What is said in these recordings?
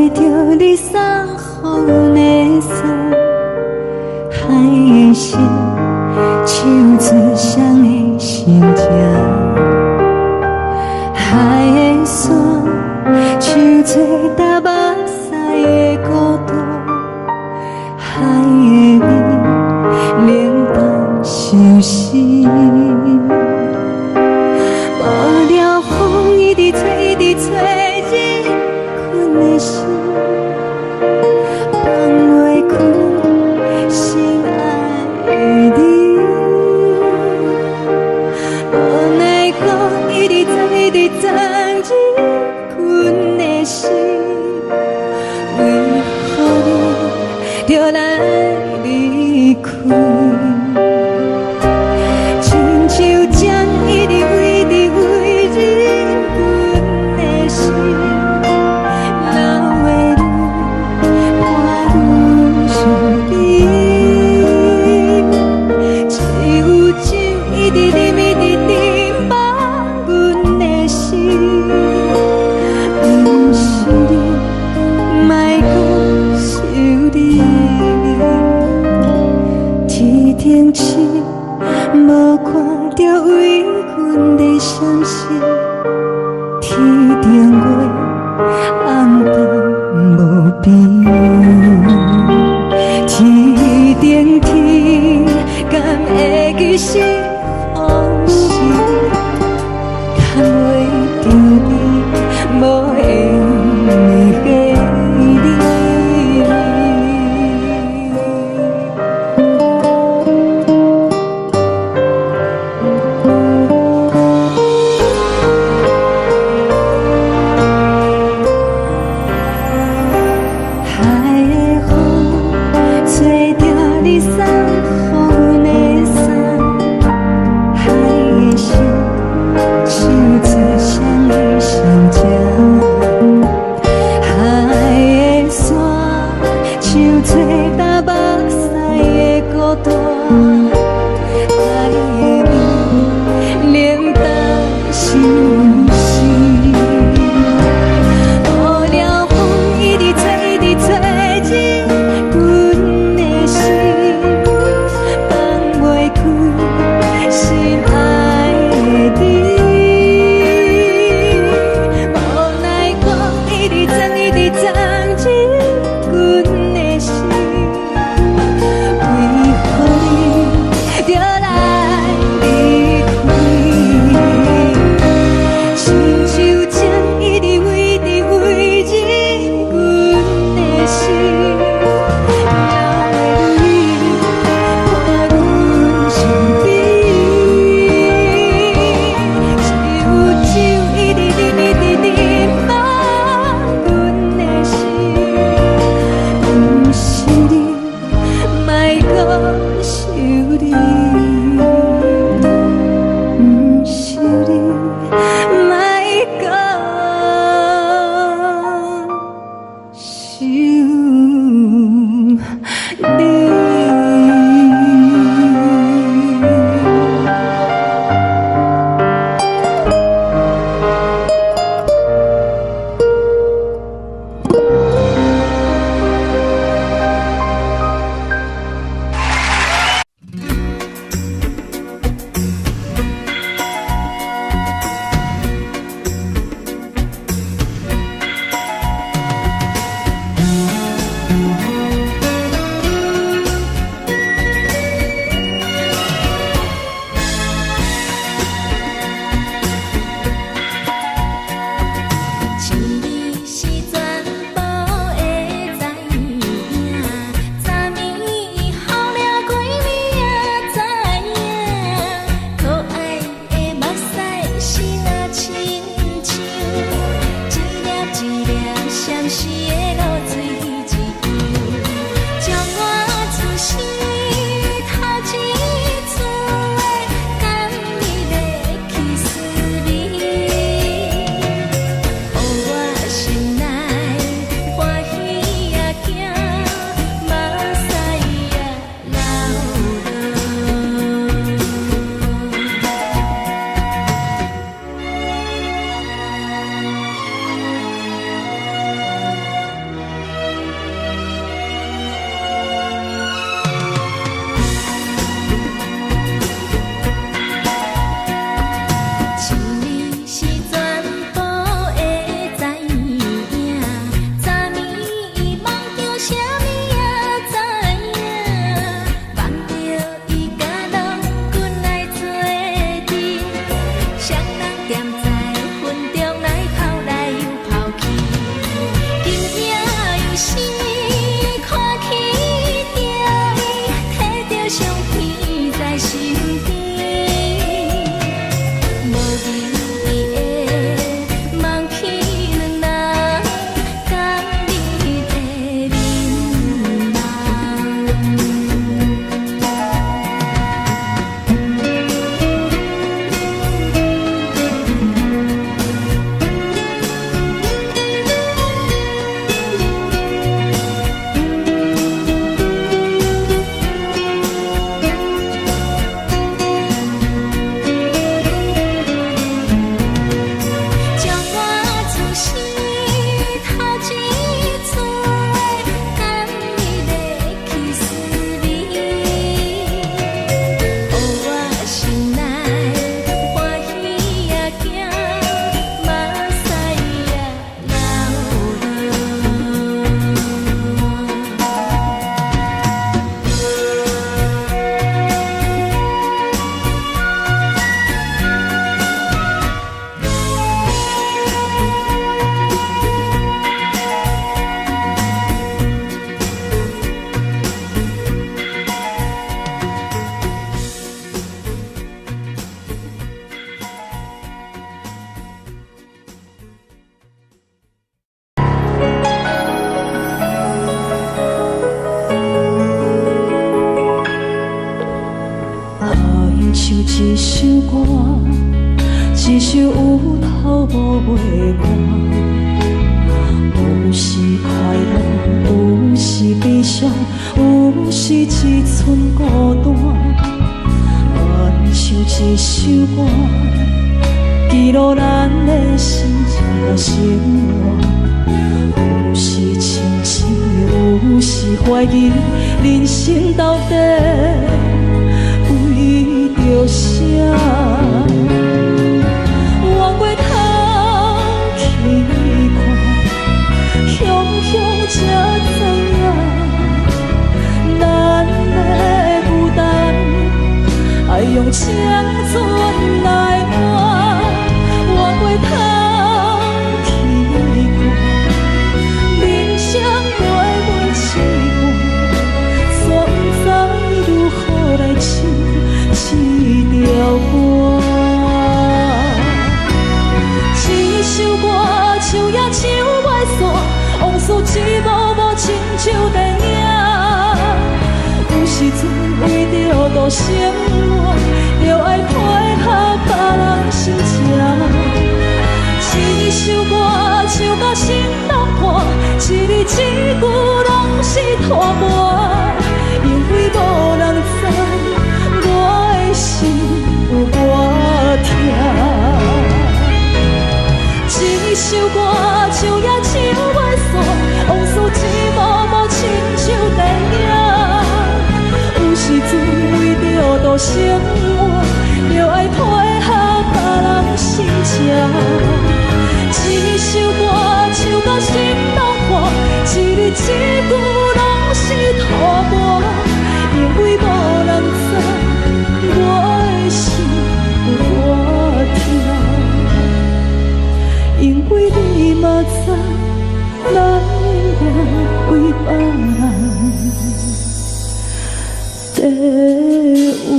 着你送予的伞，海的心，手做双的心情。海的山，手做搭目屎的孤独。海的你，冷淡伤心。无聊风一直吹，一直吹，日困的心，放袂开心爱的你。无奈讲一直藏，一直藏，日困的心，为何你就来离开？亲像将一直为，一直为日困的心，流的泪，伴阮伤悲。只有酒一直啉，一直啉，放阮的心。不是你，莫讲想你。天顶星，无看到为阮的伤心。天顶月，暗淡无边。天顶天，敢会记是往事？牵袂着你，无缘的你。时看起着伊，摕着相片在身边，无味的梦起两人，讲你的面将我从心头一撮的甘美的起思味，予我心内欢喜也惊，目屎也爱像一首歌，一首有头无尾歌，有时快乐，有时悲伤，有时一寸孤单。爱像一首歌，记录咱的心情甲生活，有时清醒，有时怀疑，人生到底为着啥？往过头去看，雄雄才知影，咱的负担爱用青春来换。往过头去看，人生月月试过，煞不知如何来唱一条歌。一首歌唱也唱袂煞，往事一幕幕亲像电影。有时阵为着度生活，就爱配合别人心情。一首歌唱到心拢破，一字一句拢是拖磨，因为无人知我的心有多痛。一首歌唱也唱袂煞，往事一幕幕亲像电影。有时阵为着度生活，就爱配合别人心情。一首歌唱到心拢破，一字一句拢是拖磨，因为无人知我的心有多痛。因为你嘛知，咱我为别人在活。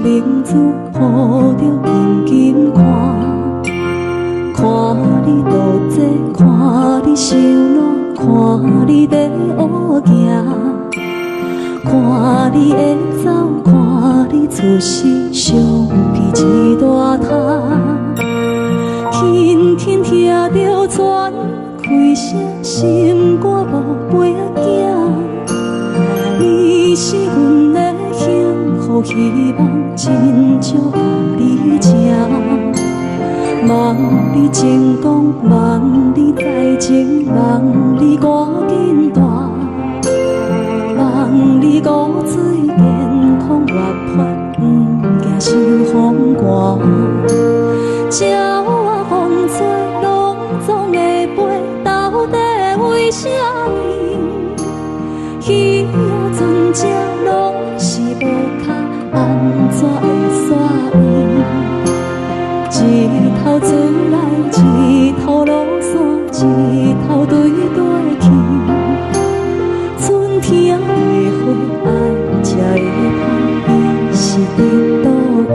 名字抱着紧紧看，看你独坐，看你受难，看你在乌行，看你会走，看你出世，伤悲一大摊，轻轻听着船开声，心肝无飞仔行。你是阮的幸福希望，真少甲你情。望你成功，望你再情，望你赶紧大，望你骨髓健康活泼，不惊受风寒。鸟仔风吹，拢总会飞，到底为什么？鱼仔船只拢是无脚，安怎会煞位？一头出来，一头落山，一头对对去。春天的花爱吃的香，伊是伫倒位？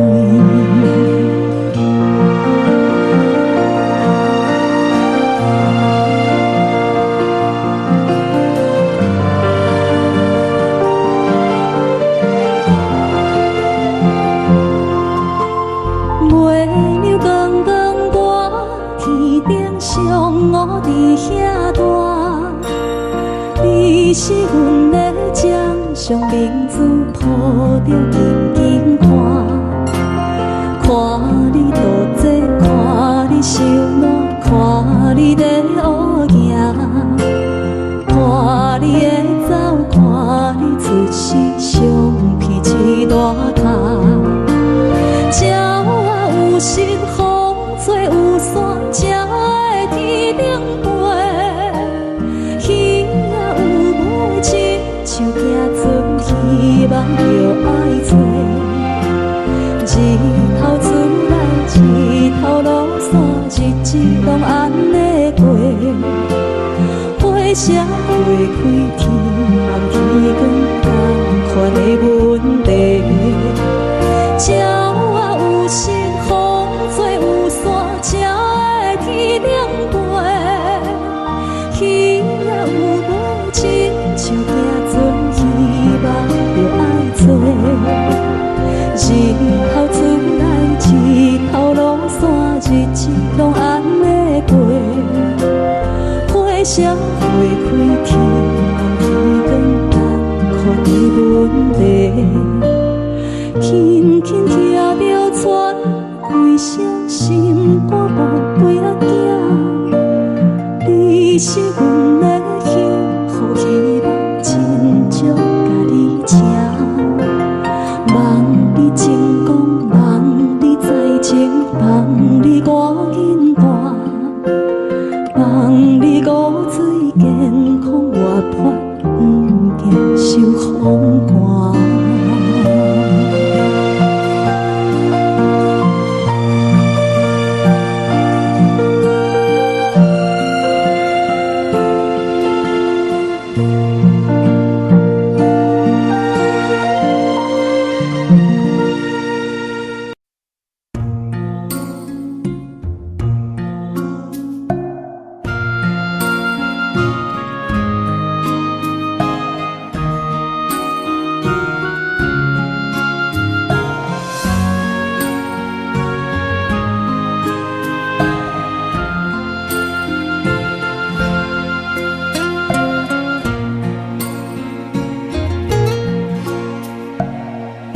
我伫遐大，你是阮的掌上明珠，抱着紧紧看，看你独坐，看你受难，看你在乌行，看你会走，看你出世，伤悲一大摊。鸟仔有时风吹有伞，才会天顶飞。鱼仔有尾，亲像行船，希望着爱找。一头出来，一头落山，日子拢安尼过。花车花开，天暗天光，同款的问题。鸟仔有时风吹有伞，才会天顶飞。鱼仔有尾，亲像行船，希望着爱做。一头出来，一头落山，日子拢安尼过。花车花开，天暗天光，同款的问题。轻轻听着船开声，心肝无飞仔行。你是阮的幸福希望，真少甲你情。望你成功，望你再情，望你赶紧大，望你骨髓健康活泼，不惊受风寒。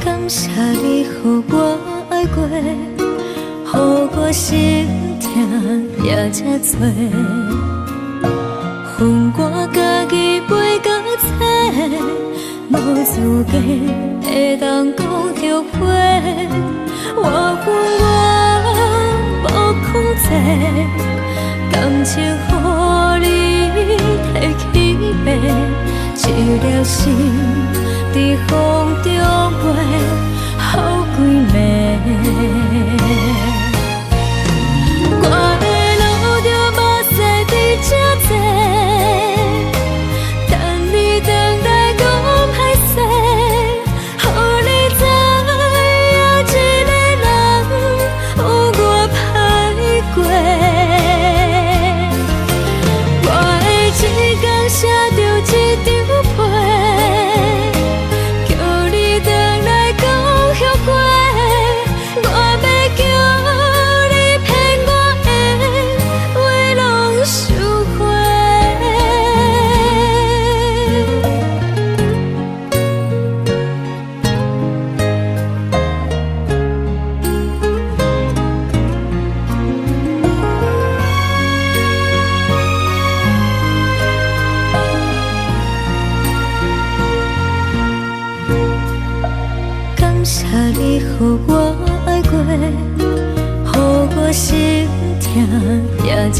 感谢你，予我爱过，予我心痛也这多。恨我家己袂到切，无资格会当讲着话。我恨我无控制，感情予你摕去卖，一粒心。伫风中飞，好几暝。我的路着目屎伫这多，等你回来讲歹势，予你知影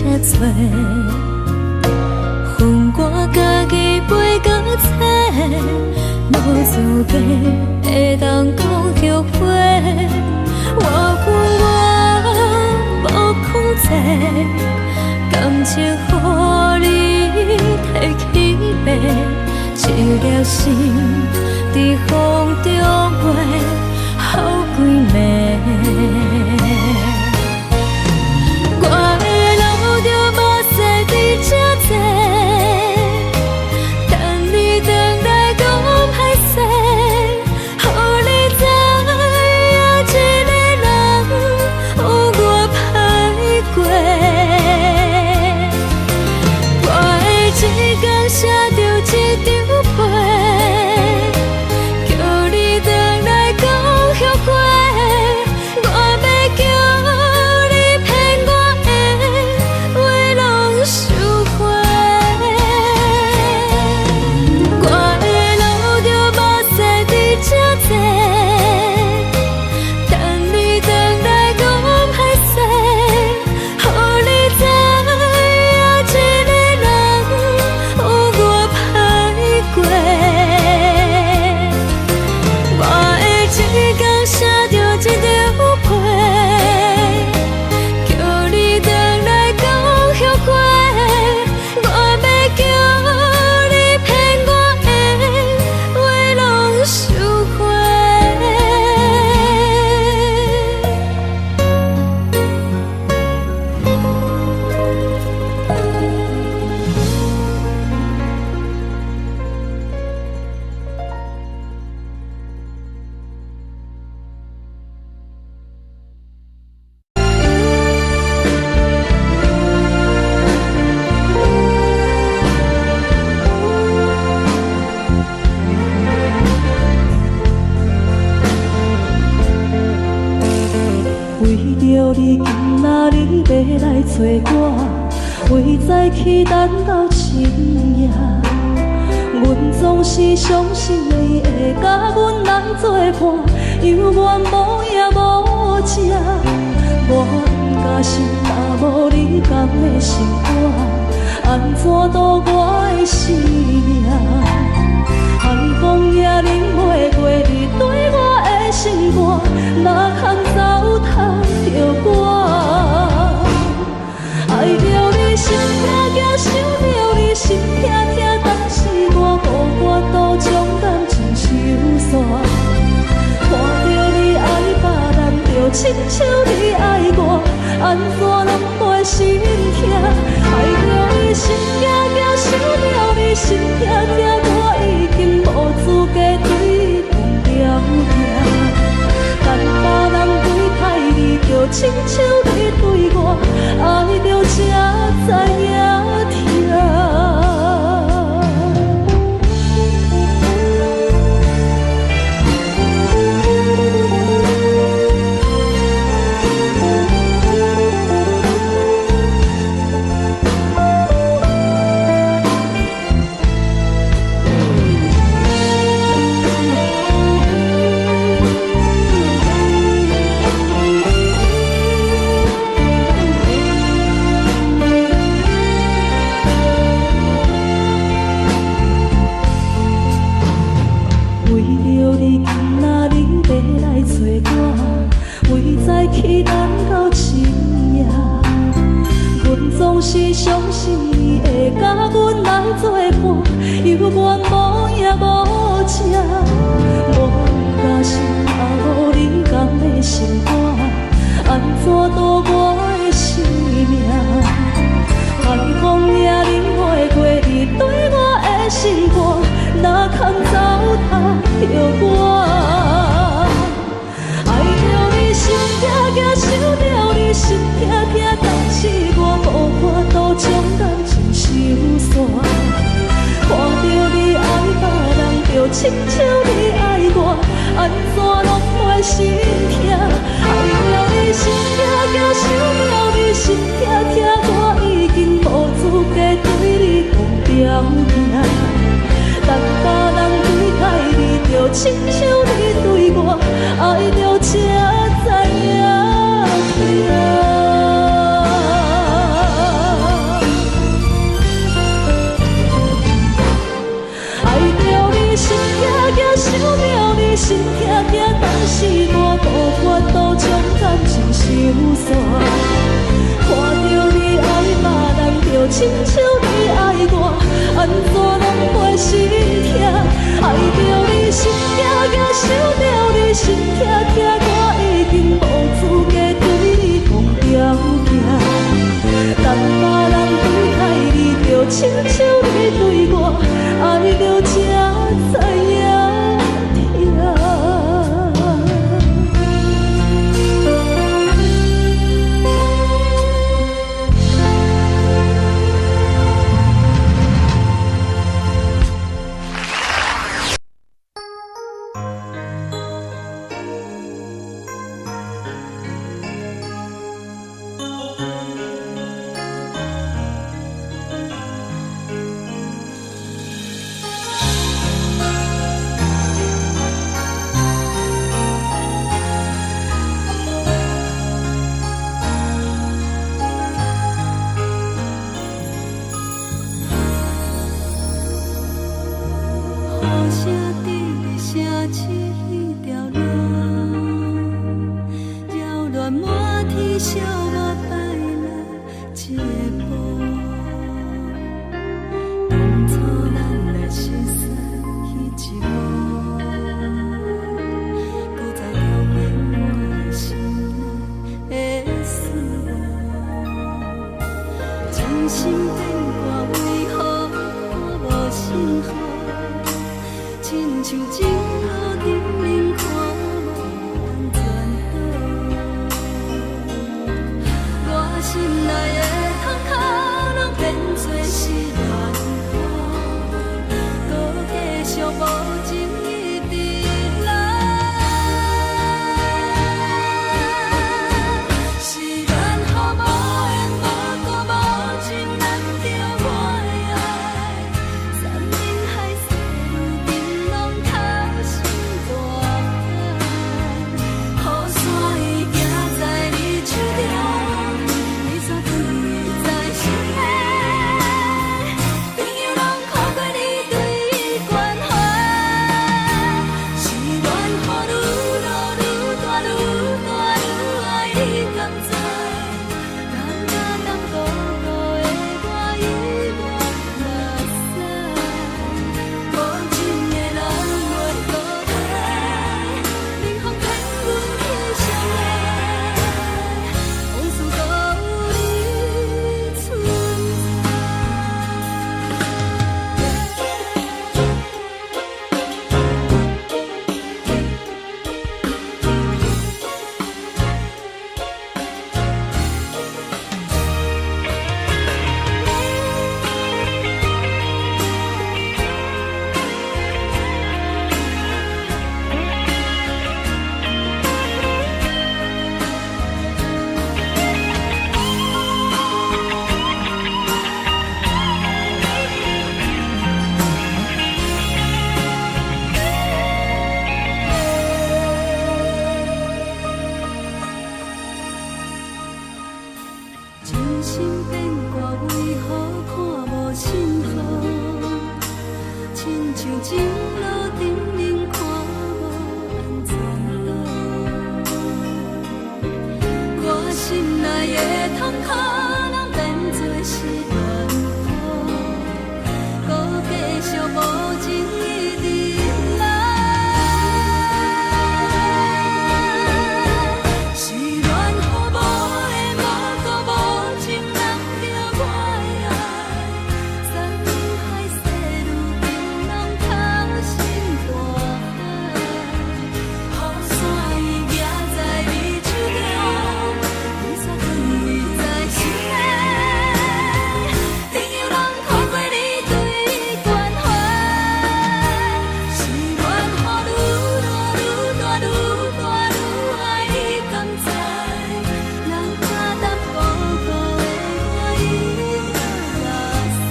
这多，恨我家己袂够切，无资格会当讲后悔。我恨我无控制，感情予你摕去卖，一粒心伫风中飞，好几暝。我的路着无细伫这多，等你回来讲歹势，予你知影一个人有我歹过。我的一天写着一张被，叫你回来讲后悔。我要叫你骗我的话拢收回。我的路着无细伫这多，等你回来讲歹势，予你知影一个人有我歹过。我的一天写着一张被，叫你回来讲后悔。我要叫你骗我的话拢收回。为着你今仔日要来找我，为早起等到深夜，阮总是相信你会甲阮来作伴，犹原无影无迹。我假是若无你讲的心肝，安怎度我的生命？寒风也忍袂过你对我的心肝，哪通糟蹋着我？爱着你心痛痛，想着你心痛痛，但是我无法度将感情收煞。看着你爱别人，就亲像你爱我，安怎拢袂心痛？爱着你心痛痛，想着你心痛痛，我已经无资格对你讲了听。等别人对待你，就亲像你对我，爱着才知影疼。去等到深夜，阮总是相信你会甲阮来作伴，犹原无影无迹。我假是若无你讲的心肝，安怎度我的生命？寒风也忍袂过你对我的心肝，哪通糟蹋着我？心痛痛，想着你心痛痛，但是我无法度将感情收煞。看着你爱别人，就亲像你爱我，安怎拢袂心痛？爱着你心痛痛，想着你心痛痛，我已经无资格对你讲条件。等别人对待你，就亲像你对我，爱着才知影疼。满天寂寞摆了一步，当初咱来相识彼一幕，搁再重演我心内的思念。真心变卦为何看无信号？亲像情路顶面看无安全岛，我心内的痛脚拢变作是乱雨，搁继续无情一直来。是缘和无缘，无果无情，难着我的爱。山盟海誓，如今拢透心大海。雨伞已行在你手中，你却放伊在心内。朋友拢看过你对伊关怀，是缘雨愈落愈大愈大愈爱你甘知？人甲当孤孤的我已无目屎，无情的人袂搁来，冷风骗阮去相爱，往事搁有你存真心变卦为何看无信号？亲像情路顶面看无安全岛，我心内的痛脚拢变作是乱雨，搁继续无情一直来。是缘和无缘，无果无情，难着我的爱。山盟海誓，如今拢透心大海。雨伞已行在你手中，你却放伊在心内。朋友拢看过你对伊关怀，是缘雨愈落愈大愈大愈爱你甘知？人甲当孤孤的我已无目屎，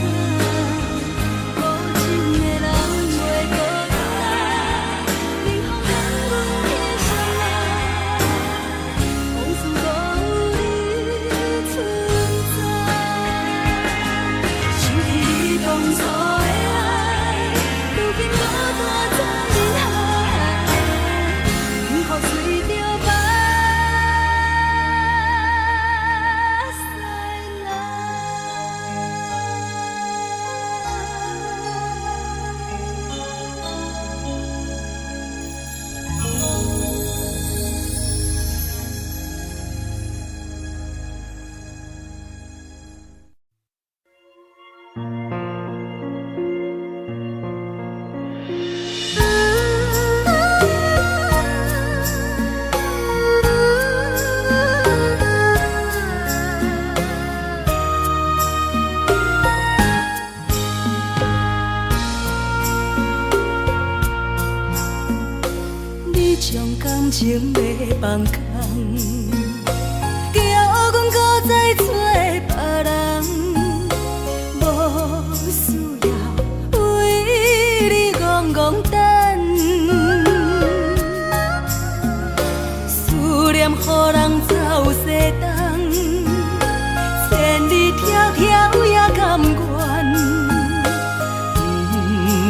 无情的人袂搁来，冷风骗阮去相爱，往事搁有你存在。想起你当初的爱，如今搁大在人海，幸福随着目屎你将感情卖放空，叫阮搁再找别人，无需要为你戆戆等。思念予人走西东，千里迢迢也甘愿，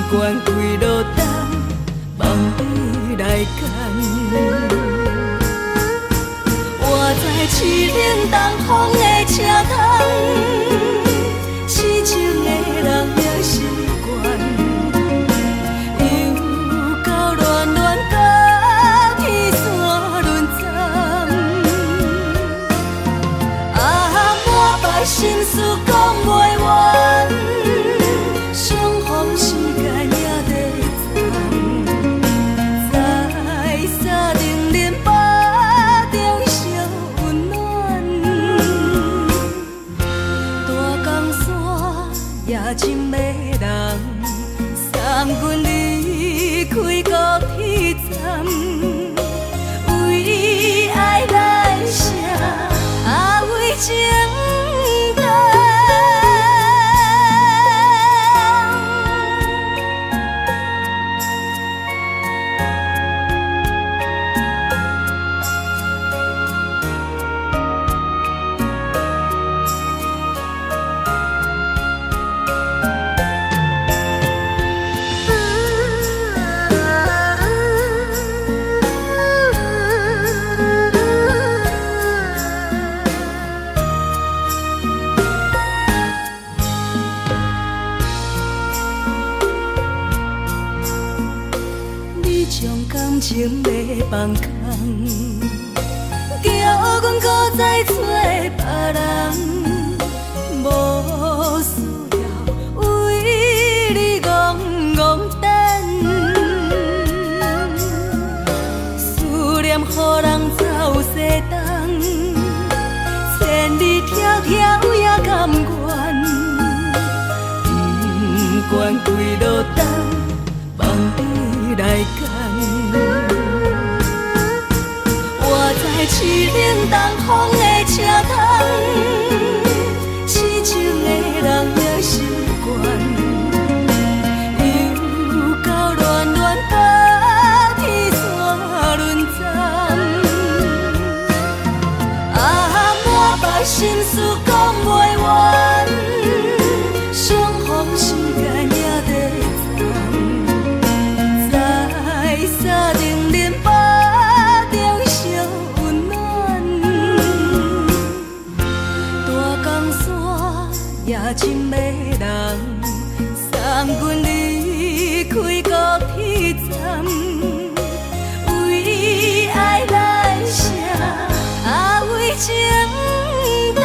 不管几落冬，望你来牵。我知在市岭东风的车窗，痴情的人也习惯，又到恋恋甲天山轮站。啊，满腹心事讲袂完，相逢时间也在站，在山顶林巴中烧温暖。大江山夜深的人，送阮离开高铁站，为爱来写，为情动。你将感情要放空，叫阮搁再找别人，无需要为你戆戆等。思念予人走西东，千里迢迢也甘愿，不管几路灯，放你来干。我在市岭东风的车窗，痴情的人也习惯，又到恋恋甲天山轮站。啊，满腹心事讲袂完，相逢时间也在站，在山顶林巴中烧温暖。大江山夜深的人，送阮离开高铁站，为爱来写，为情动。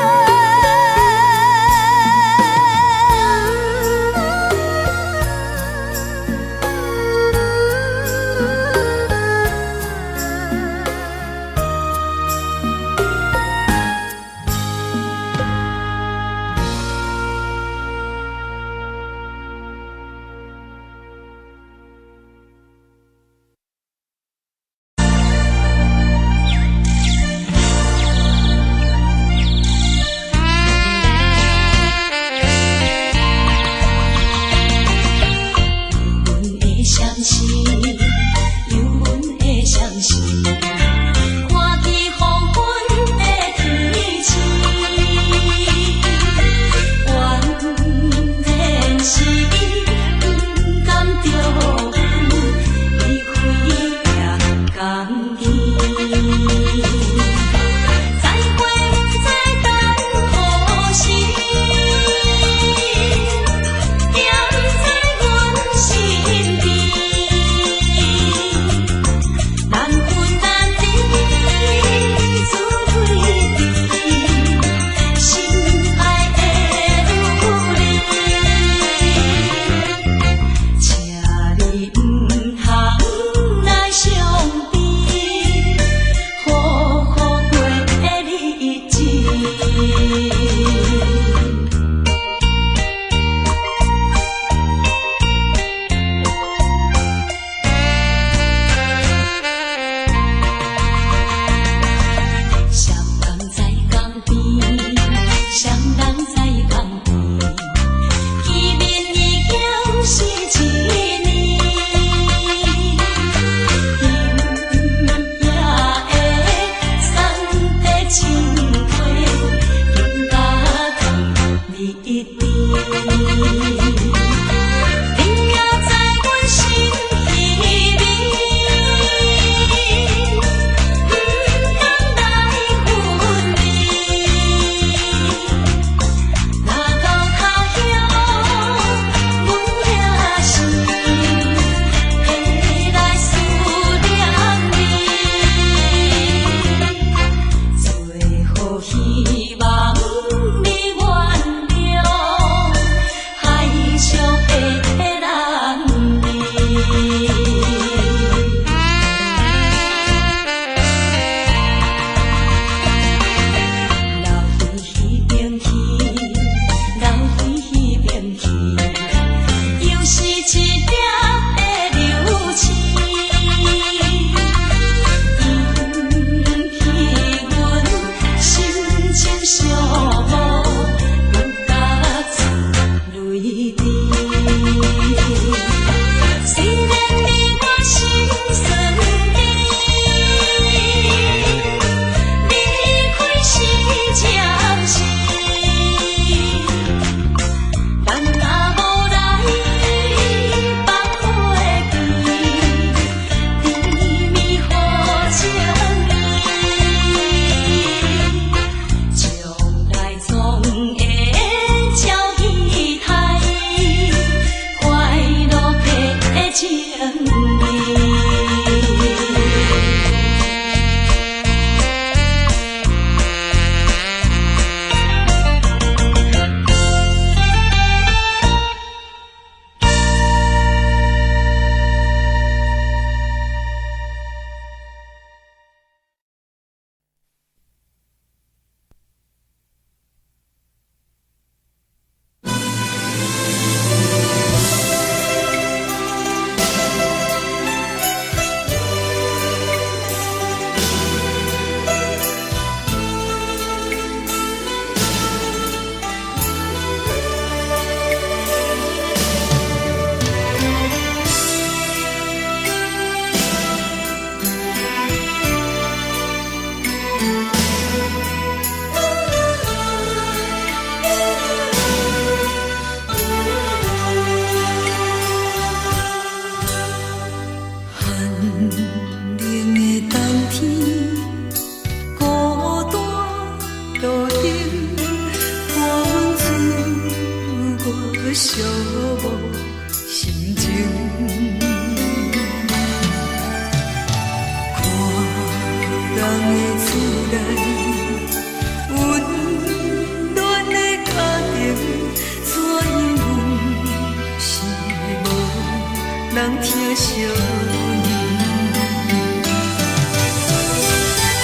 人疼惜你。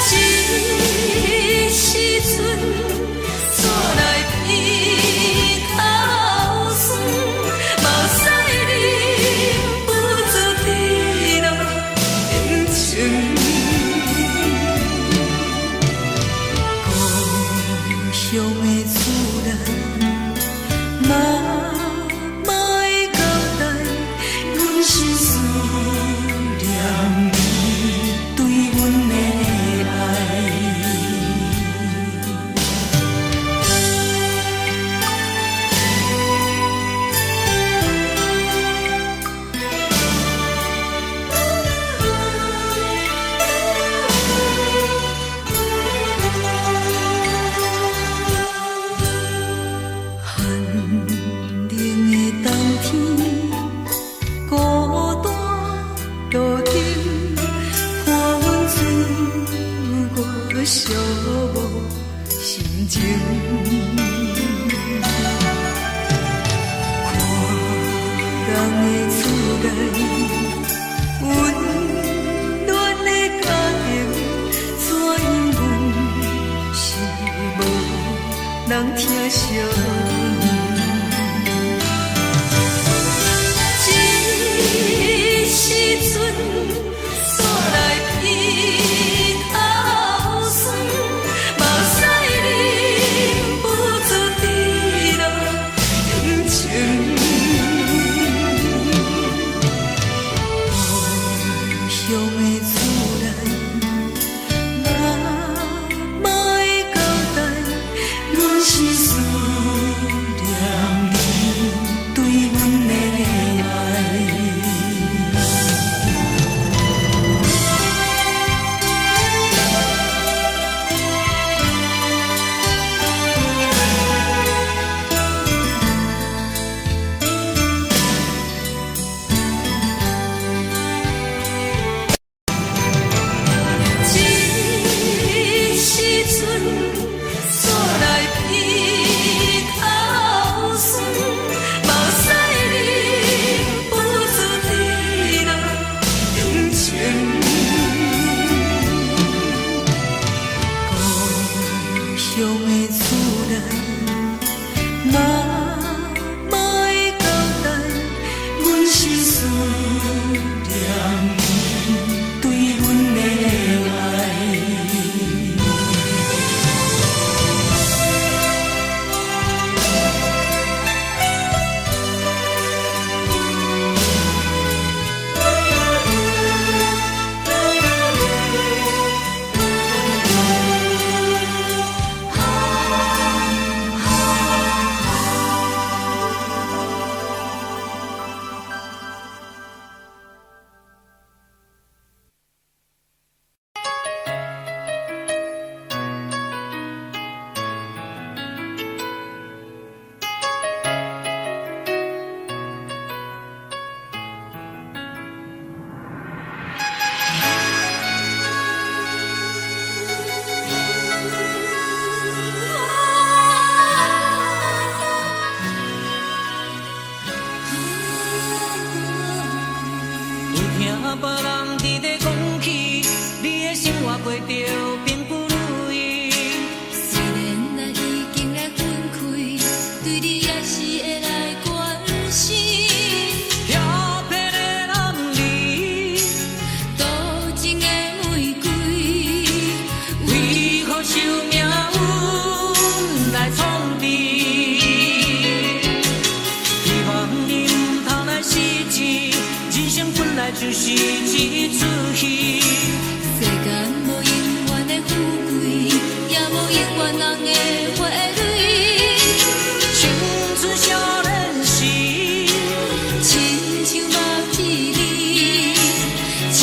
这时阵煞来鼻口酸，目屎忍不住滴落眼睛。故乡的厝内，妈妈的交代，阮是思念你对阮的爱。寒冷的冬天，孤单路顶，看阮醉我寂寞心情。看人的厝内，温暖的家庭，怎因阮是无人疼惜你？这时阵煞来鼻口酸，目屎忍不住滴落眼睛。故乡的厝内，妈妈的交代，阮是思念你对阮的爱。这时阵煞来鼻口酸，目屎忍不住滴落眼睛。故乡的厝内，妈妈的交代，阮是思念你对阮的爱。听别人伫咧讲起，你的生活过着并不如意。虽然咱已经来分开，对你也是会来关心。遐撇的人离，多情的玫瑰，为何受命运来创治？希望你唔通来失志，人生本来就是一出戏。世间无永远的富贵，也无永远人的花蕊。青春少年时，亲像目睭里，只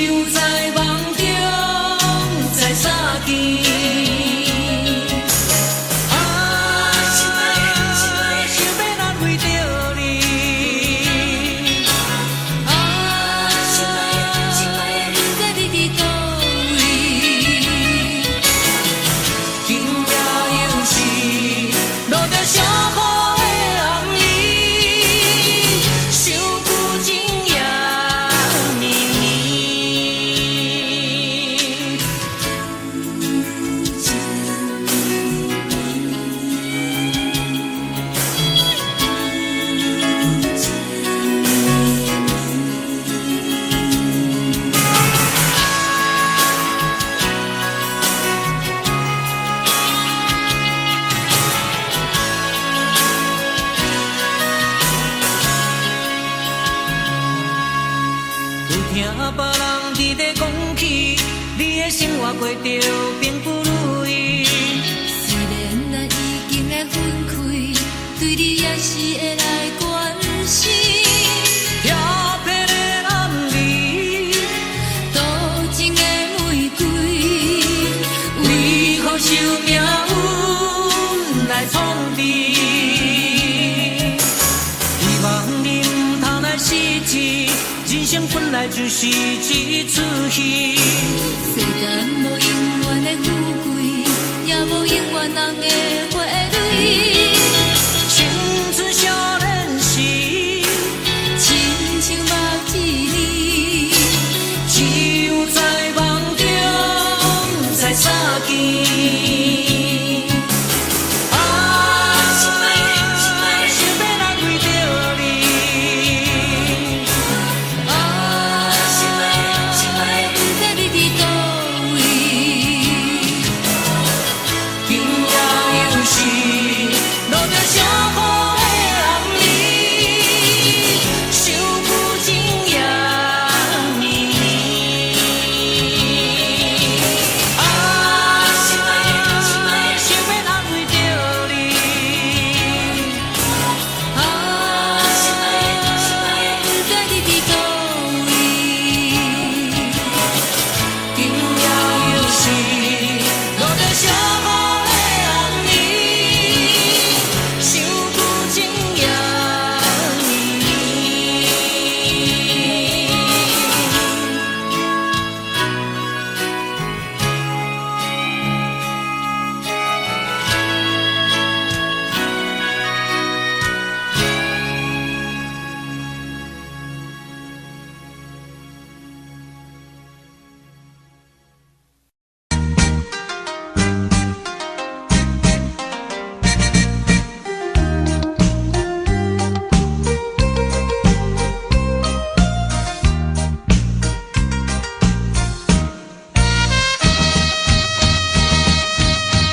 有在梦中在相见。小可的红衣，想旧情夜。别人伫咧讲起，你的生活过着并不如意。虽然咱已经会分开，对你也是会来关心。调皮的男儿，多情的玫瑰，为何受命运来创治？希望你唔通来失志，人生本来就是一出戏。世间无永远的富贵，也无永远人的花蕊。青春少年时，亲像目一字，只有在梦中才相见。啊，想要来为着你。啊，不知你伫倒位。今夜又是落着小雨的暗暝，想不尽夜暝。啊，想要来为着你。啊，不知你伫倒位。今夜又是落着小雨的暗暝，想不尽夜暝。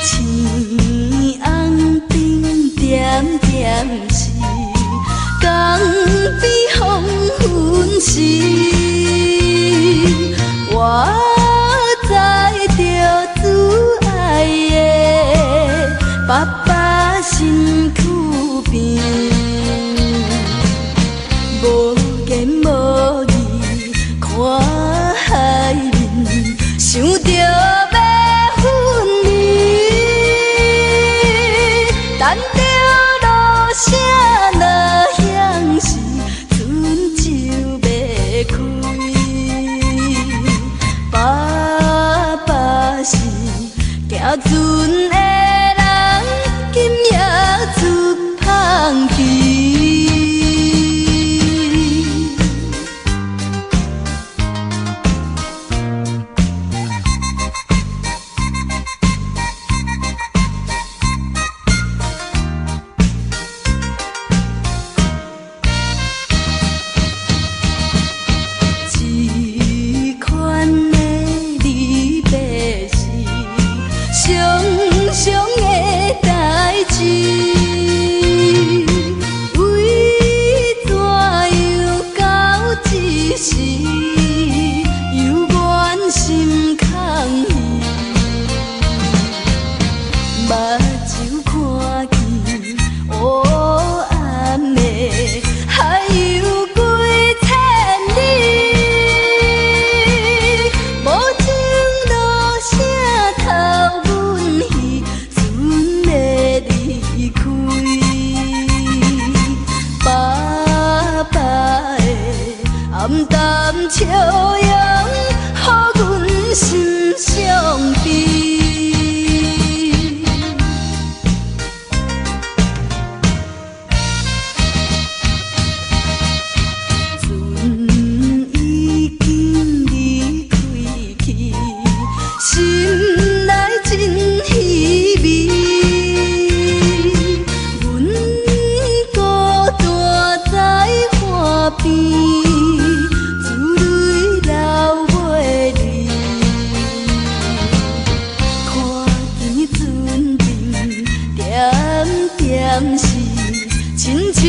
青红灯点点是，江边黄昏时，我知着挚爱的爸爸身躯边，无言无语看海面，想着要分离。等着落声落响时，春就要开。爸爸是行船的人，今夜出芳期。这款的离别是常常的代志，为怎样到这时，犹原心空虚，目睭看见黑暗的还有几千里。无情落声透阮戏，船要离开。爸爸的暗淡笑容，予阮心伤悲。船已经离开去，心内真稀微。阮孤单在岸边，珠泪流袂离。看见船灯点点是，亲像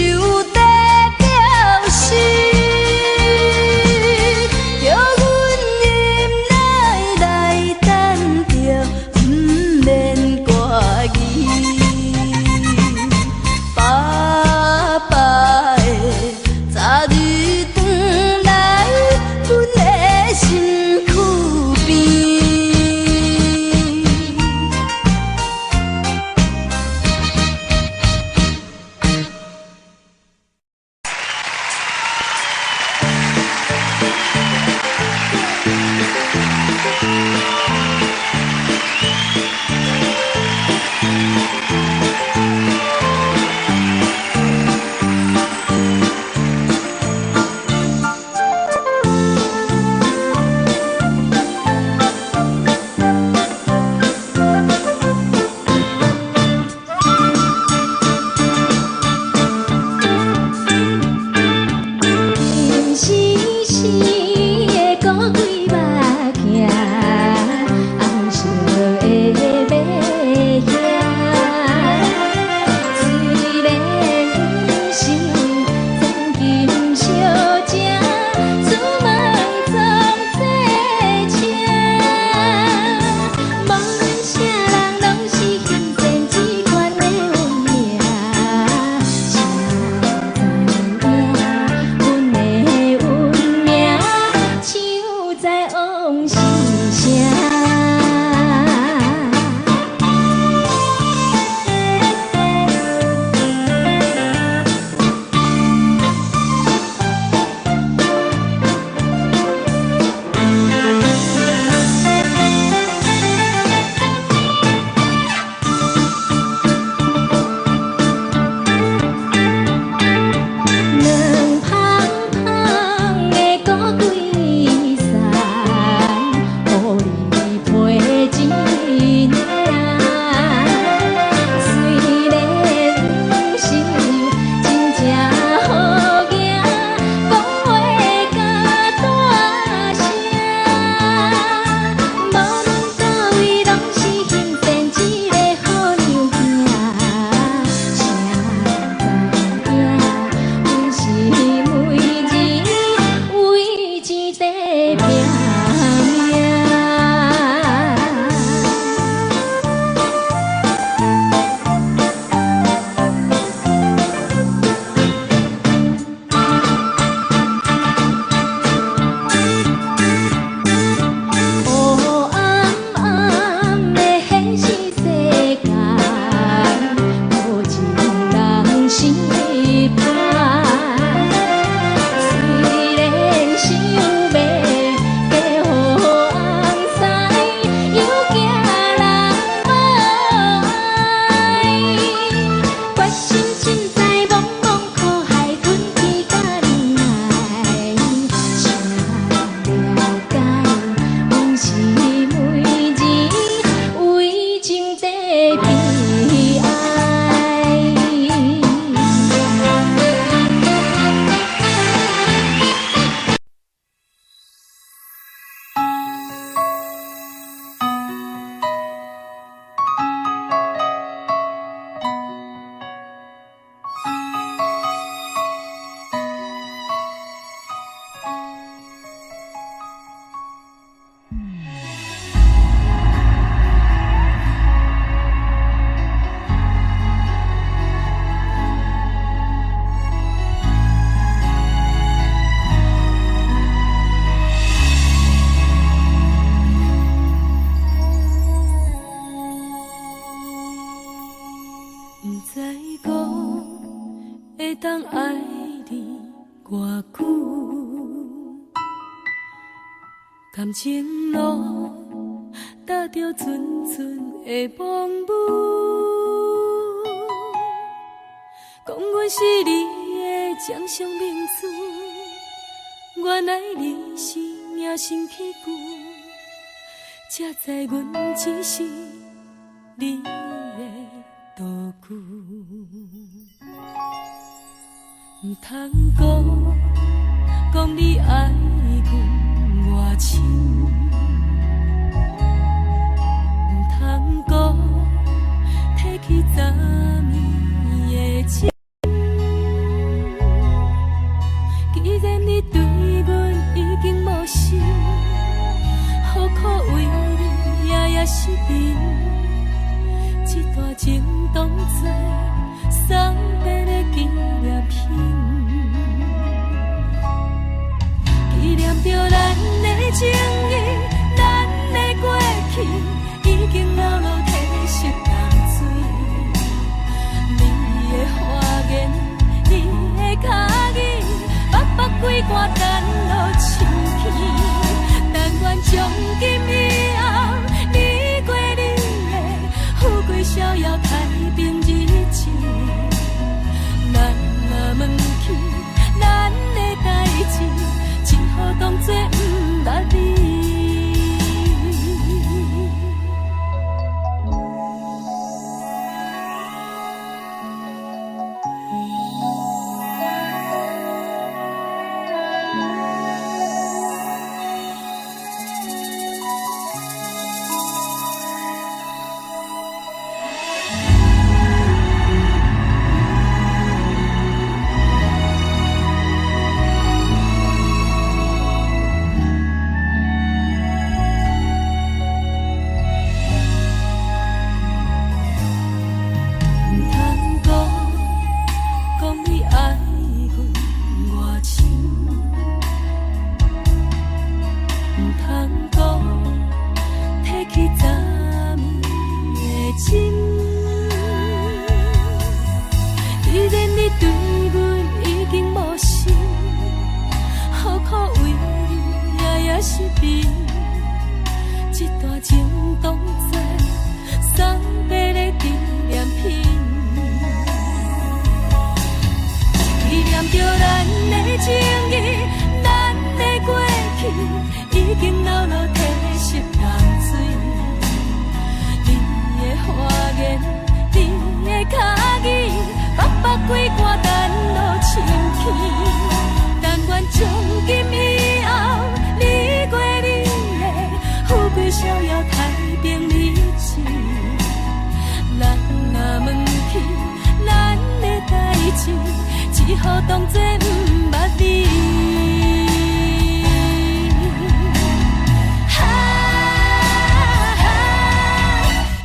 在表示。着当爱你偌久？感情路踏着阵阵的风雨，讲阮是你的掌上明珠，原来你是命生起句，才知阮只是你的道具。唔通讲你爱阮偌深，唔通讲提起昨暝的情。既然你对阮已经无心，何苦为你夜夜失眠？这段情当作送别的纪念品，纪念着咱的情谊，咱的过去已经老老褪色淡水。你的花言，你的脚语，目目几挂等落深去。但愿从今以后，你过你的富贵逍遥太平日子。咱若问起咱的代志，只好当作不捌你。只好当作不捌你。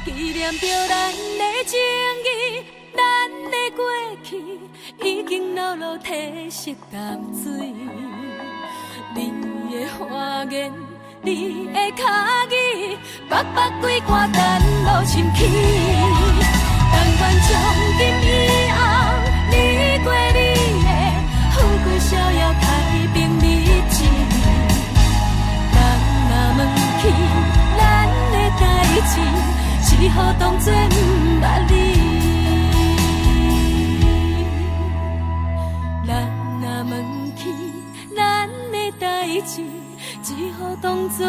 纪念着咱的情谊，咱的过去已经老老褪色淡水。你的花言，你的脚语，目目几挂等落深去。但愿从今以后，你过你的富贵逍遥太平日子。咱若问起咱的代志，只好当作不捌你。咱若问起咱的代志，只好当作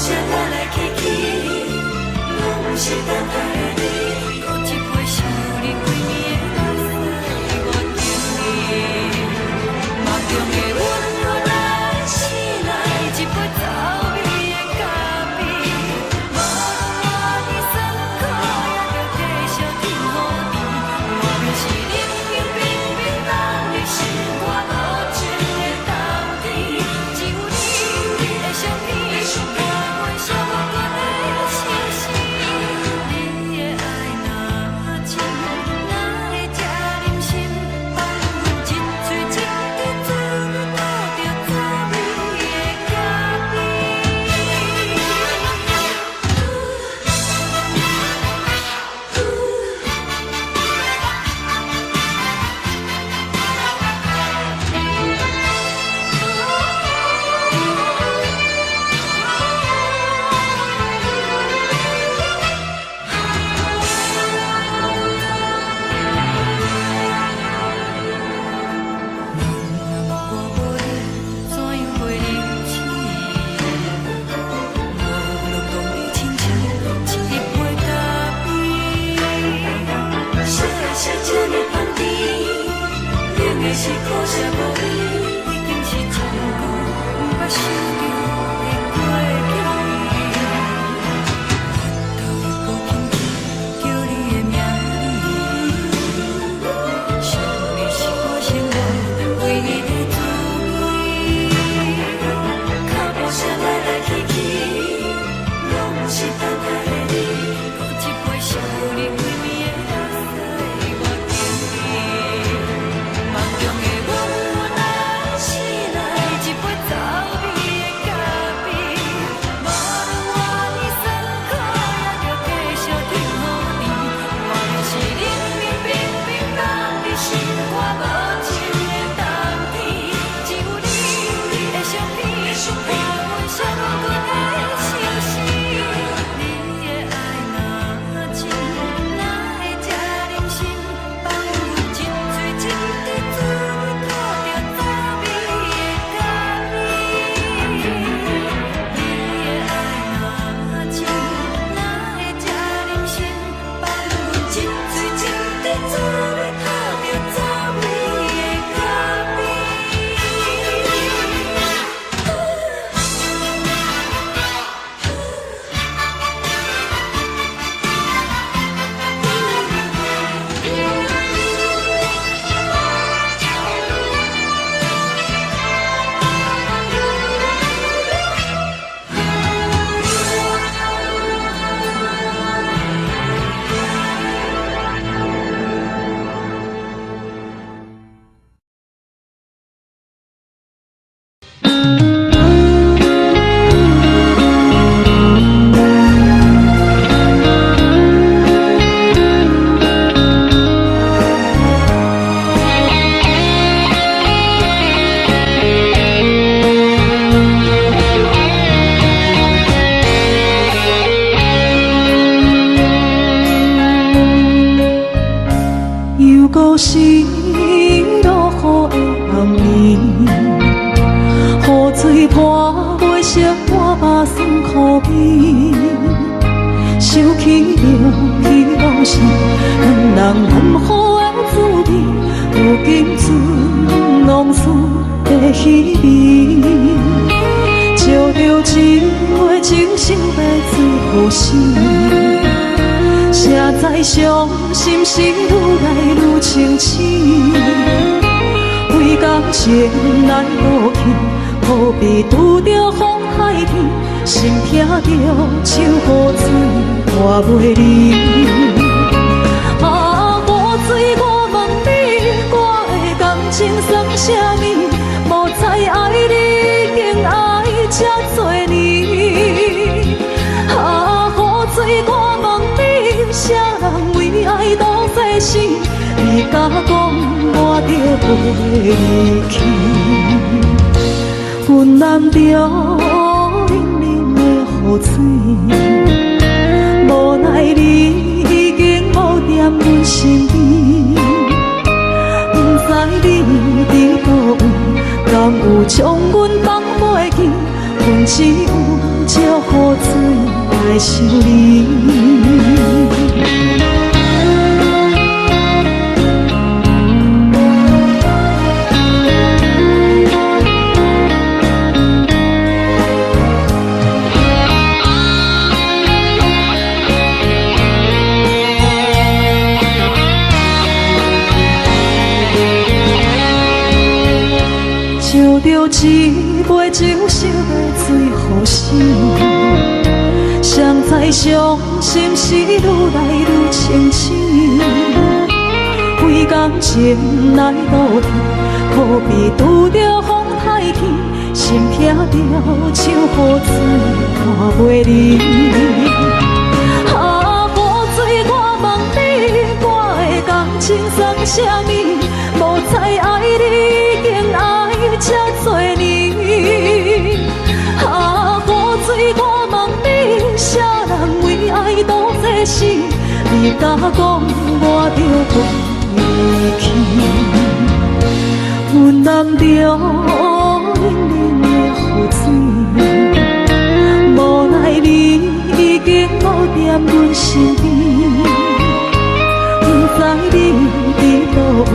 啥来来去去，拢是等待你。搁一杯想你几暝的泪水，我等你。梦中的阮我来醒来，一杯走味的咖啡，无论我的酸苦，也着继续甜予你。我就是冷冷冰冰放你心肝无情的冬天，只有你的相片，伴阮寂寞过的心事。你的爱若真，哪会这忍心放阮一嘴一滴水，倒着走味的咖是苦涩无味，已经是一句不捌想着的过去。我头又轻轻叫你的名字，想你是我生活唯一的滋味。脚步声来来去去，拢是等待的你。搁一杯想你几暝的泪水，我等你。梦中的阮我来醒来，一杯走味的咖啡，无论我的酸苦，也着继续甜予你。我就是冷冷冰冰放你心肝无情的冬天，只有你的相片，伴阮寂寞过的心事。你的爱若真，哪会这忍心放阮一嘴一滴水，倒着走味的咖啡。你的爱若真，哪会这忍心放阮一嘴一滴水，倒着走味的咖啡。又搁是落雨的暗暝，雨水泼袂熄我目酸苦味，想起了彼拢是两人难好的滋味，如今存往事的稀微，照着一回情深白水好心。谁知伤心事愈来愈清醒，为感情来落去，何必拄着风海天，心痛着手雨水拖袂离。啊，雨水，我问你，我的感情算啥物？无再爱你，竟爱这多年。啊，雨水，我问你，啥人为爱斗细死？你敢讲我着袂离去？阮难着冷冷的雨水，无奈你已经无踮阮身边，不知你伫倒位，敢有将阮放袂记？阮只有借雨水来想你。烧着一杯酒，烧要醉予醒。谁知伤心事愈来愈清醒。为感情来倒腾，可比拄着风太起，心痛着像雨水看袂离。啊，雨水，我问你，我的感情算啥物？无再爱你，竟爱这多年。啊，雨水，我问你，啥人为爱赌这死？你甲讲我着飞去，阮淋着冷冷的雨水，无奈你已经无踮阮身边，不知你伫倒位。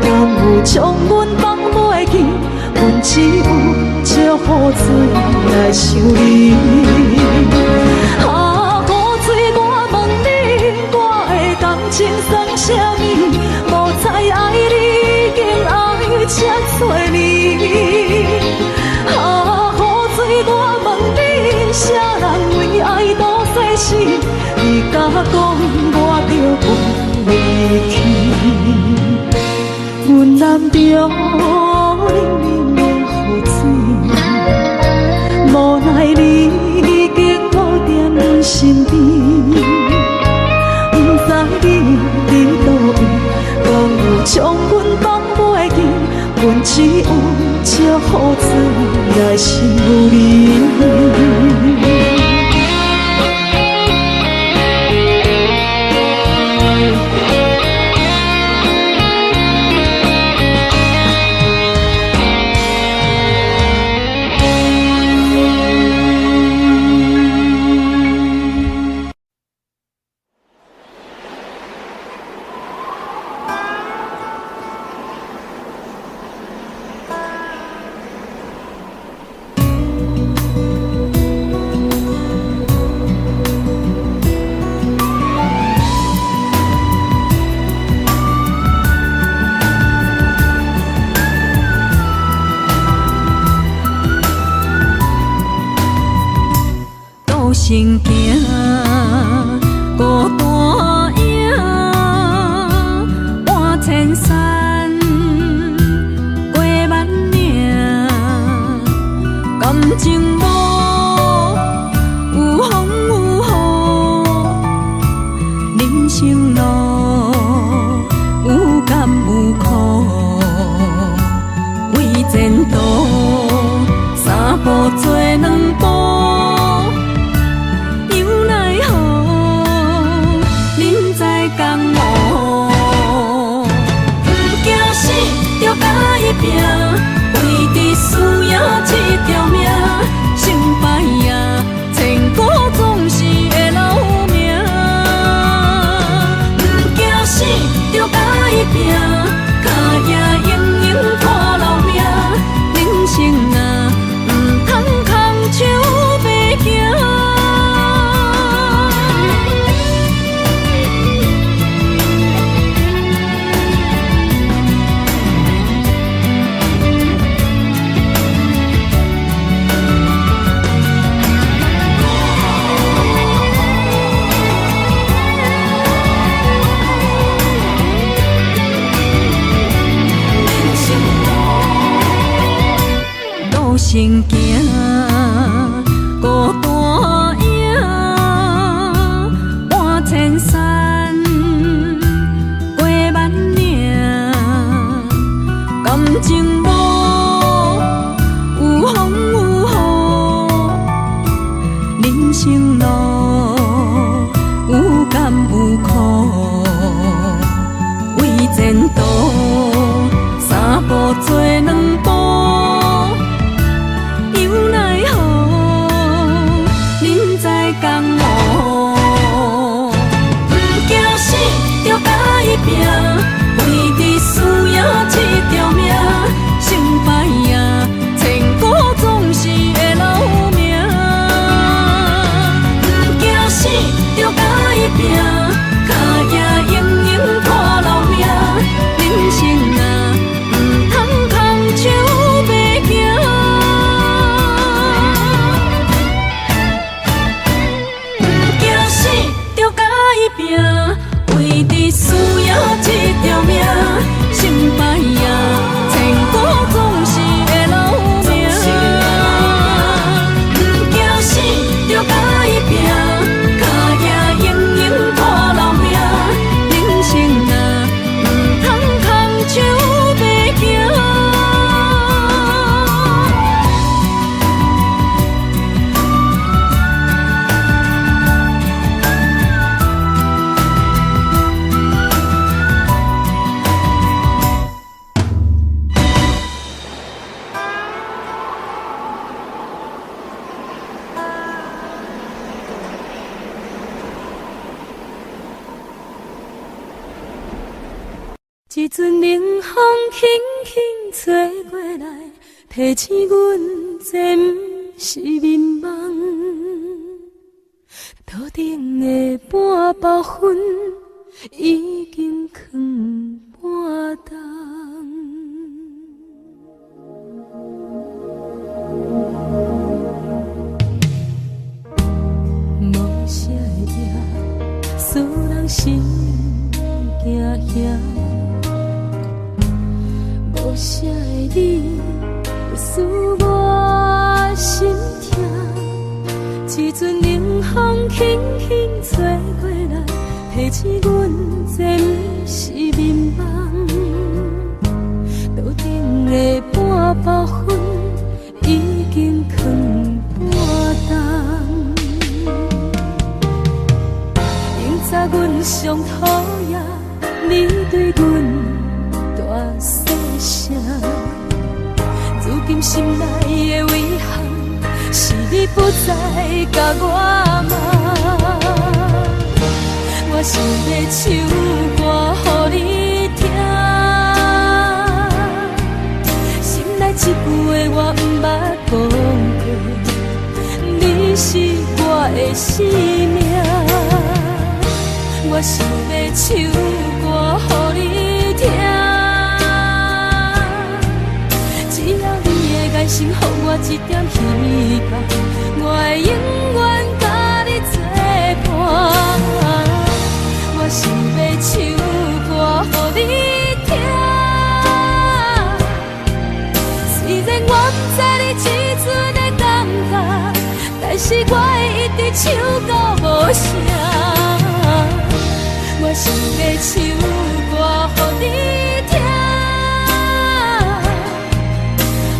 敢有将阮放袂记？阮只有借雨水来想你。啊，雨水，我问你，我的感情算啥物？无再爱你，竟爱这多年。啊，雨水，我问你，啥人为爱赌世事？你甲讲我着飞去。阮淋着冷冷的雨水，无奈你已经无踮阮身边，不知你伫倒位，敢有将阮放袂记？阮只有借雨水来想你。心行，孤单影，半千山，过万岭，感情无有风有雨，人生路有甘有苦，为前途三步做两步。拼，为伫输赢这条命，成败赢，千古总是会留名。不惊死，着甲伊拼，脚也永永拖留名。人生啊，唔通空手白行。心行，孤单影，半千山，过万岭，感情无有风有雨，人生路有甘有苦，为前途三步做两步。一阵冷风轻轻吹过来，提醒阮这不是眠梦。头顶的半包云已经藏半冬。无啥会惹使人心惊惊。无啥的你，会使我心痛。一阵冷风轻轻吹过来，提醒阮这不是眠梦。头顶的半包云已经藏半冬。明早阮上讨厌你对阮大细声，如今心内的遗憾，是你不再甲我骂。我想要唱歌予你听，心内一句话我不捌讲过，你是我的生命。我想要唱歌予你听，只要你会眼神予我一点希望，我会永远甲你作伴。我想要唱歌予你听，虽然我不知你这阵的感觉，但是我会一直唱到无声。我想要唱歌予你听，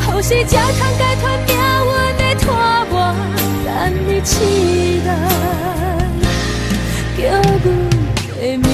后世才通解脱命运的拖磨，等你起来，叫阮的名。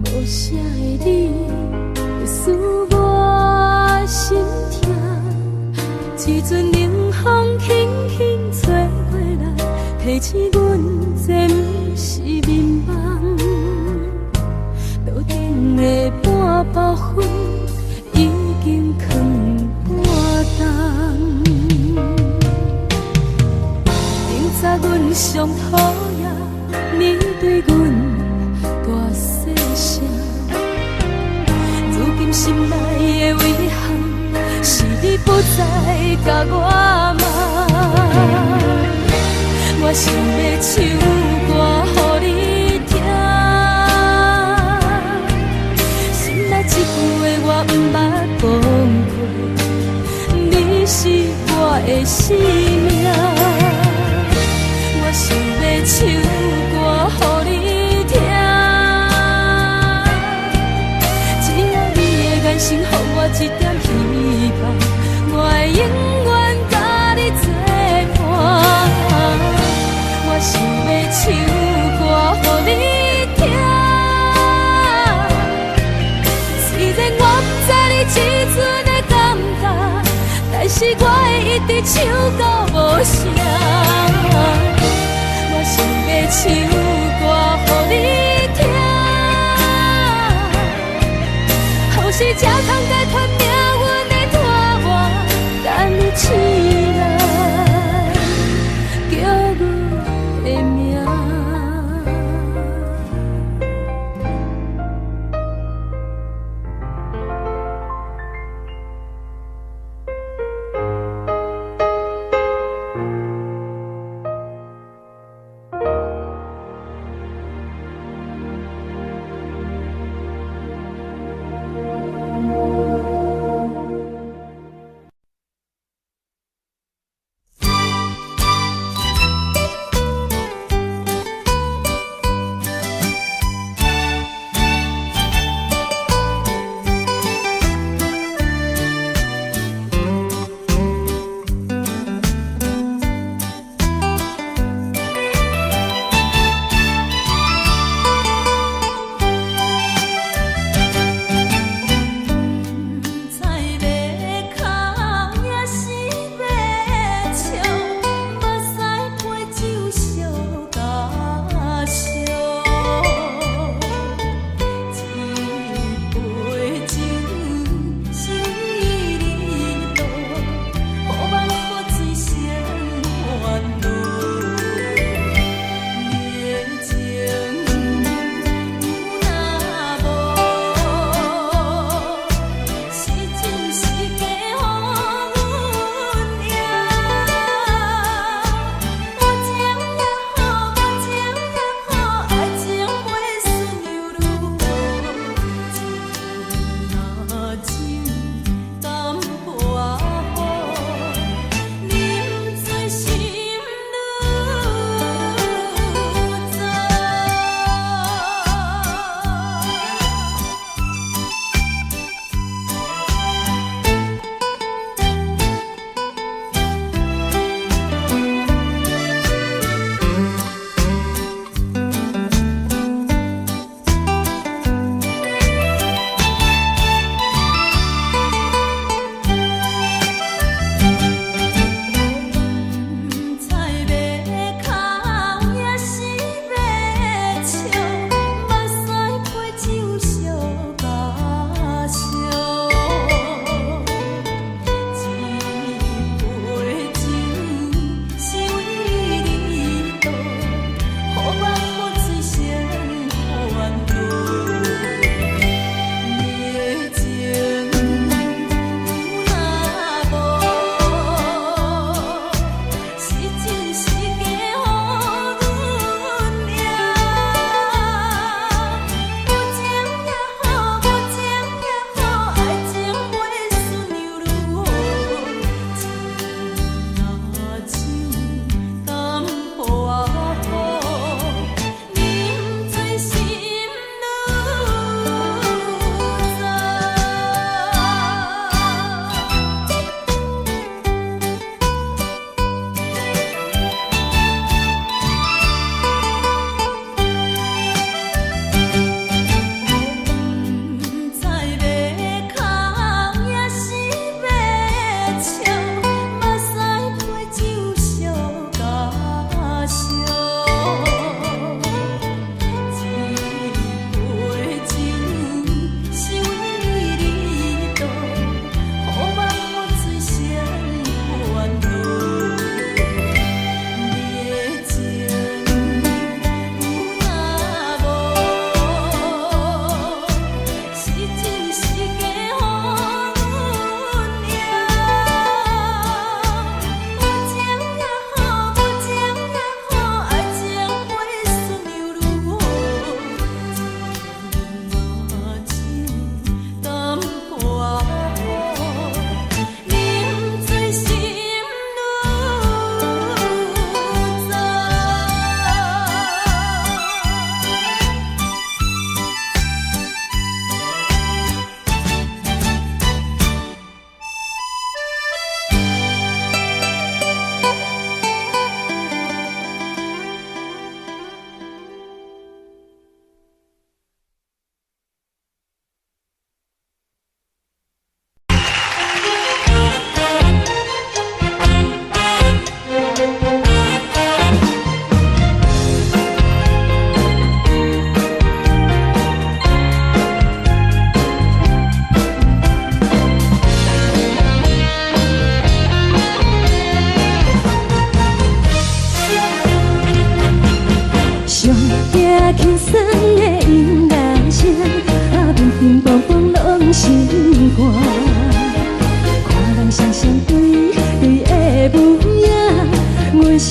无啥的你，会使我心痛。一阵冷风轻轻吹过来，提醒阮这不是眠梦。头顶的半包云已经藏半冬。明早阮上讨厌你对阮大细声，如今心内的遗憾，是你不再甲我骂。我想要唱歌予你听，心内一句话我不捌讲过，你是我的生命。我想要唱歌予你听，只要你的眼神予我一点希望，我会永远甲你作伴。我想要唱歌予你听，虽然我不知你这阵的感觉，但是我会一直唱到无声。我想要唱歌予你听，后世才通解脱命运的拖磨，等你起来，叫阮的名。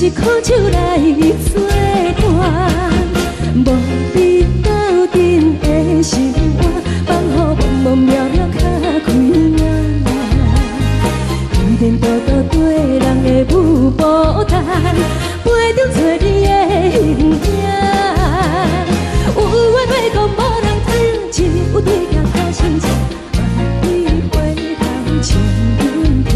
是苦酒来作伴，无你斗阵的生活，放乎茫茫渺渺较快乐。颠颠倒倒对人的舞步弹，陪着做你的形影。有话要讲无人听，只有对镜头心情，万里回头将阮听。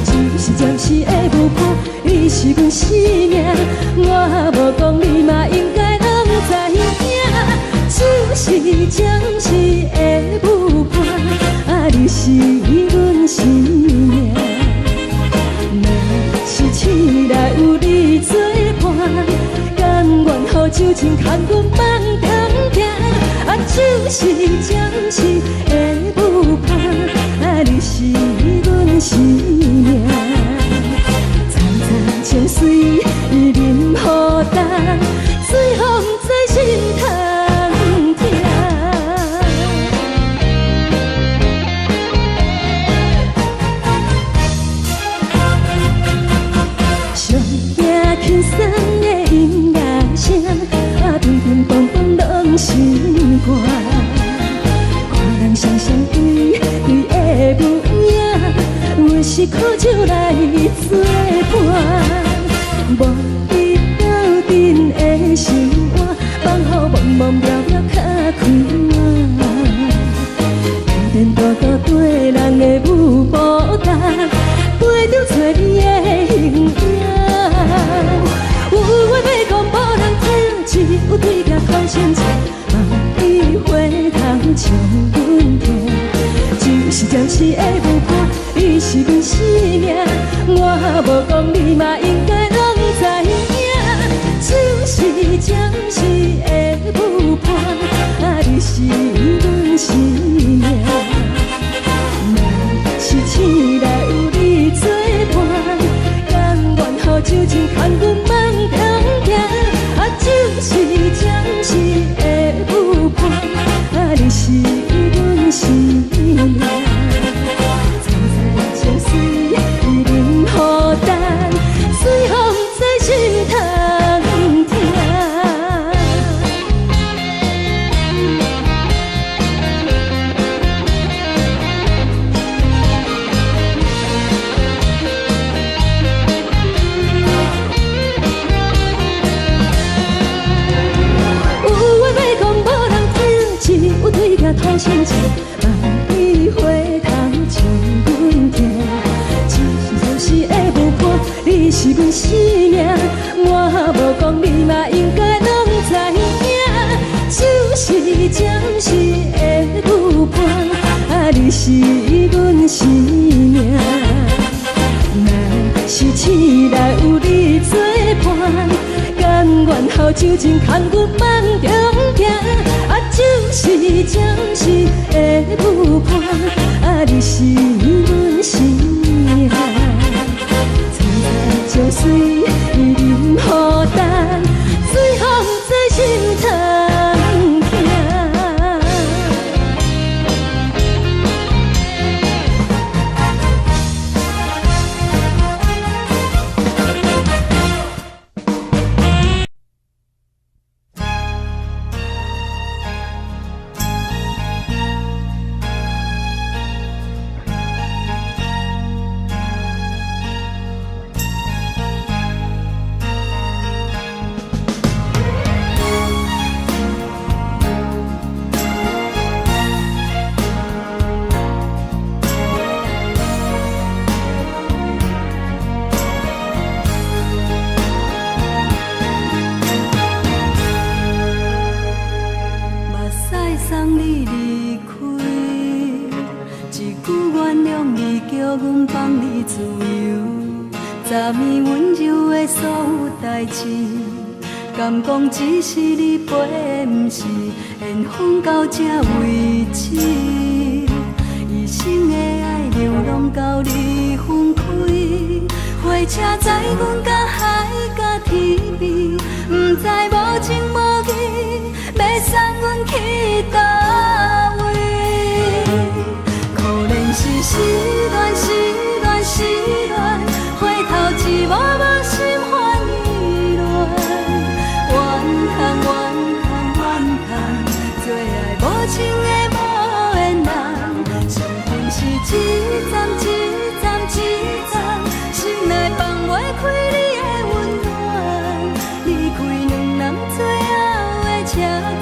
只是暂时的舞伴，你是阮生命，我无讲你嘛应该拢知影。只是暂时的舞伴，你是阮生命。若是醒来有你作伴，甘愿予酒精牵阮放长行。就是暂时的舞伴，你是阮生命。层层情水任何等，随风在心头听。上惊轻松的音乐声，乒乒乓乓拢心肝。看人双双对对的无影，我是苦酒来作伴。无你斗阵的生活，放乎茫茫渺渺较快乐。颠颠倒倒对人的舞步弹，陪着做你的形影。有话要讲无人听，只有对镜头心情，望你回头将阮听。就是暂时的舞伴，你是阮生命，我无讲你嘛应该拢知影。就是暂时的舞伴，你是阮生命。若是醒来有你作伴，甘愿予酒精牵阮放长行。就是暂时的舞伴，你是阮生命。层层情水任何等，随风在心头听。头心情，望你回头将阮听。只是暂时的舞伴，你是阮生命，我无讲你嘛应该拢知影。就是暂时的舞伴，你是阮生命。若是醒来有你作伴，甘愿予酒精牵阮放长行。就是暂时的舞伴，你是阮生命。层层情水任何等，随风在心头听。敢讲只是你陪，不是缘分到这为止。一生的爱流浪到你分开，火车载阮甲海甲天边，不知无情无义，要送阮去倒位？可怜是失恋，失恋，失恋，回头一幕幕心烦。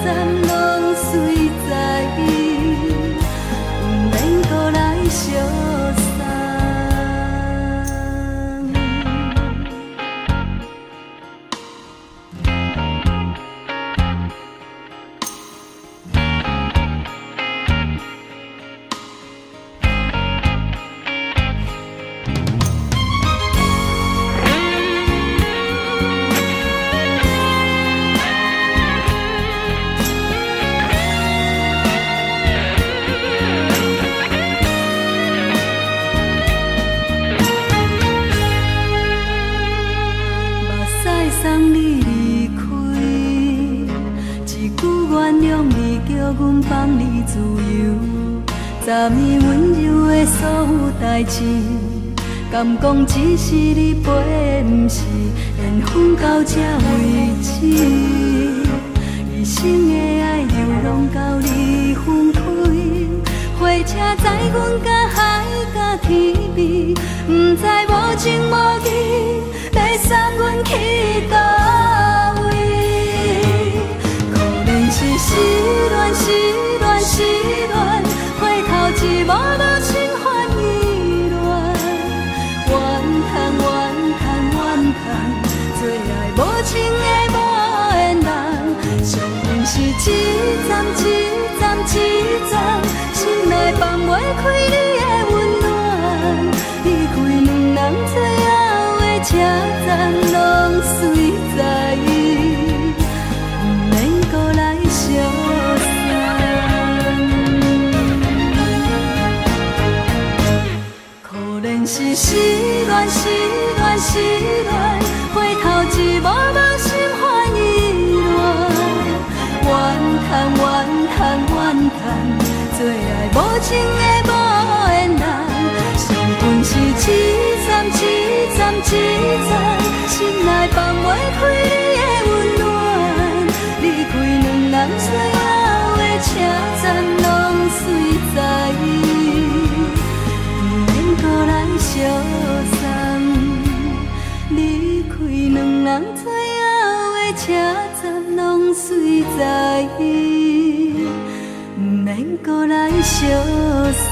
站拢随在伊，不免搁来相送。送你离开，一句原谅你，叫阮放你自由。昨暝温柔的所有代志，敢讲只是你陪，不是缘分到这为止。一生的爱流浪到你分开，火车载阮甲海甲天边，不知无情无义。要送阮去倒位？可能是失恋，失恋，失恋，回头一幕幕心烦意乱。怨叹，怨叹，怨叹，最爱无情的无缘人。上恨是一站一站一站，心内放袂开你的温暖。离开两人最后的车站拢随在伊，不免搁来相送。可能是失恋，失恋，失恋，回头一幕幕心烦意乱。怨叹，怨叹，怨叹，最爱无情的无缘人。上恨是一站一站一站，心内放袂开你的温暖。离开两人最后的车站拢随在伊，不免搁来相送。离开两人最后的车站拢随在伊，不免搁来相送。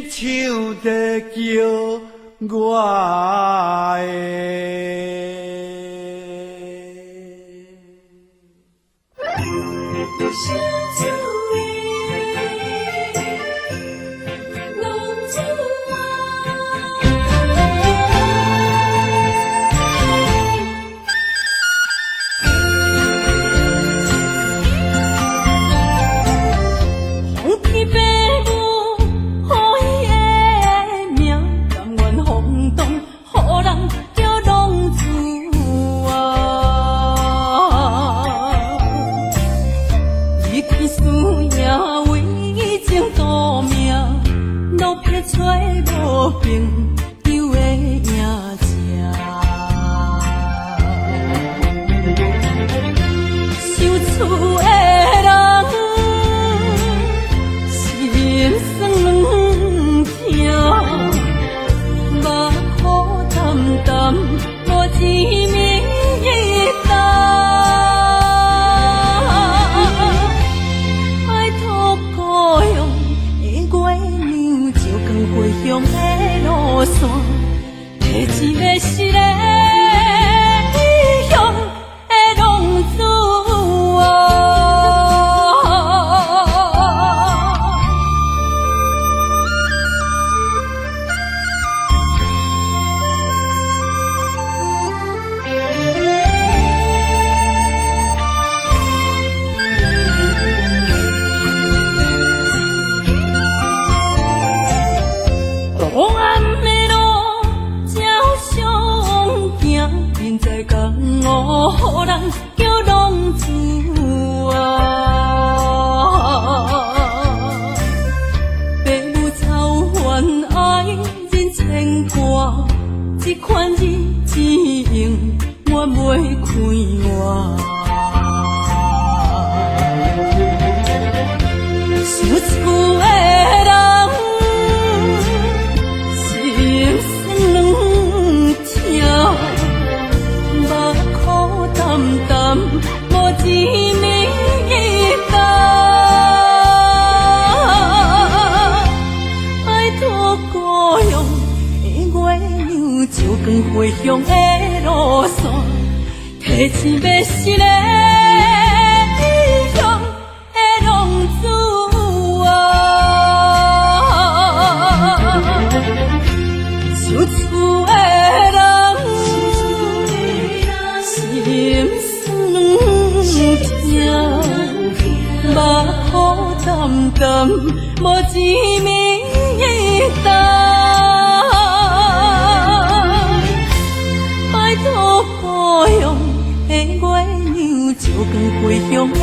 亲像在叫我回乡的路线，提醒要是个异乡的浪子啊，想厝的人心酸痛，目眶澹澹，无一面灯。故乡的月亮，照光回乡的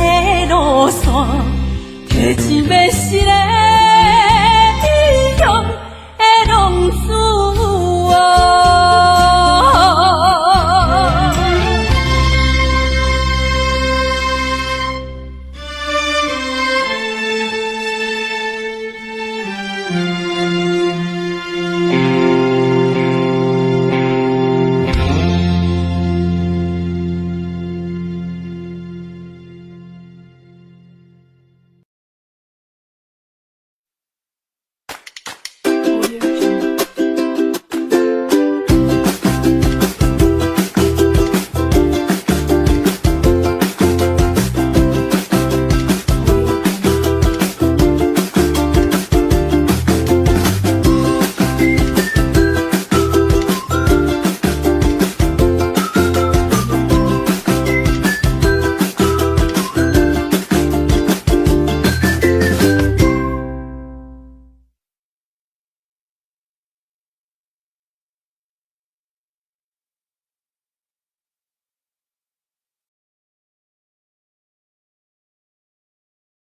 路线，